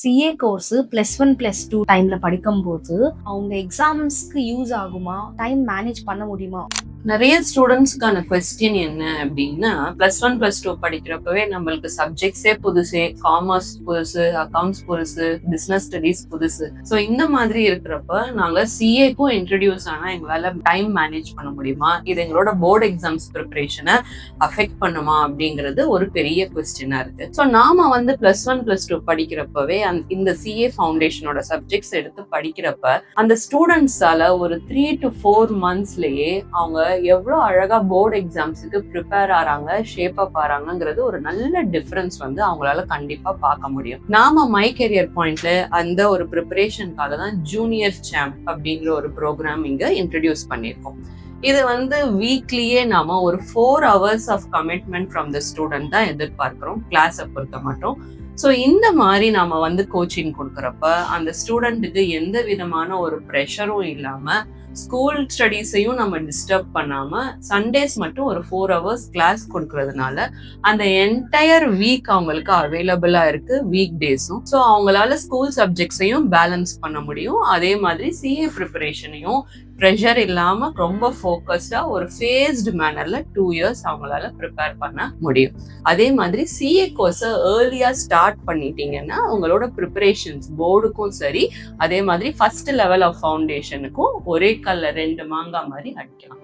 CA course +1 +2 டைம்ல படிக்கும்போது அவங்க எக்ஸாம்ஸ்க்கு யூஸ் ஆகுமா? டைம் மேனேஜ் பண்ண முடியுமா? நிறைய ஸ்டூடெண்ட்ஸ்க்கான கொஸ்டின் என்ன அப்படின்னா, +1 +2 படிக்கிறப்பவே நம்மளுக்கு சப்ஜெக்ட்ஸே புதுசு, காமர்ஸ் புதுசு, அக்கௌண்ட்ஸ் புதுசு, பிசினஸ் ஸ்டடிஸ் புதுசு. ஸோ இந்த மாதிரி இருக்கிறப்ப நாங்க சிஏக்கும் இன்ட்ரடியூஸ் ஆனா எங்களால டைம் மேனேஜ் பண்ண முடியுமா, இது எங்களோட போர்டு எக்ஸாம்ஸ் ப்ரிப்பரேஷனை அஃபெக்ட் பண்ணுமா அப்படிங்கிறது ஒரு பெரிய கொஸ்டினா இருக்கு. ஸோ நாம வந்து +1 +2 படிக்கிறப்பவே இந்த சிஏ ஃபவுண்டேஷனோட சப்ஜெக்ட்ஸ் எடுத்து படிக்கிறப்ப அந்த ஸ்டூடெண்ட்ஸால ஒரு 3 to 4 monthsலயே அவங்க எவ்வளவு அழகா போர்டு எக்ஸாம்ஸுக்கு ப்ரிப்பேர் ஆறாங்க, ஷேப் அப் ஆறாங்கிறது ஒரு நல்ல டிஃபரன்ஸ் வந்து அவங்களால கண்டிப்பா பார்க்க முடியும். நாம மை கெரியர் பாயிண்ட்ல அந்த ஒரு ப்ரிப்பரேஷனுக்காக தான் ஜூனியர் சாம்ப் அப்படிங்கிற ஒரு ப்ரோக்ராம் இங்க இன்ட்ரடியூஸ் பண்ணியிருக்கோம். இது வந்து வீக்லியே நாம ஒரு 4 hours of commitment from the student தான் எதிர்பார்க்கிறோம், கிளாஸை பொறுத்த மட்டும். ஸோ இந்த மாதிரி நாம வந்து கோச்சிங் கொடுக்குறப்ப அந்த ஸ்டூடெண்ட்டுக்கு எந்த விதமான ஒரு ப்ரெஷரும் இல்லாம ஸ்கூல் ஸ்டடீஸையும் நம்ம டிஸ்டர்ப் பண்ணாம சண்டேஸ் மட்டும் ஒரு 4 hours கிளாஸ் கொடுக்கறதுனால அந்த என்டையர் வீக் அவங்களுக்கு அவைலபிளா இருக்கு, வீக் டேஸும். ஸோ அவங்களால ஸ்கூல் சப்ஜெக்ட்ஸையும் பேலன்ஸ் பண்ண முடியும், அதே மாதிரி சிஏ ப்ரிப்பரேஷனையும் ப்ரெஷர் இல்லாம ரொம்ப ஃபோக்கஸ்டா ஒரு ஃபேஸ்டு மேனர்ல 2 years அவங்களால ப்ரிப்பேர் பண்ண முடியும். அதே மாதிரி சிஏ கோர்ஸை ஏர்லியா ஸ்டார்ட் பண்ணிட்டீங்கன்னா உங்களோட ப்ரிப்பரேஷன்ஸ் போர்டுக்கும் சரி, அதே மாதிரி ஃபர்ஸ்ட் லெவல் ஆஃப் ஃபவுண்டேஷனுக்கும் ஒரே கல்ல 2 மாங்காய் மாதிரி அடிக்கலாம்.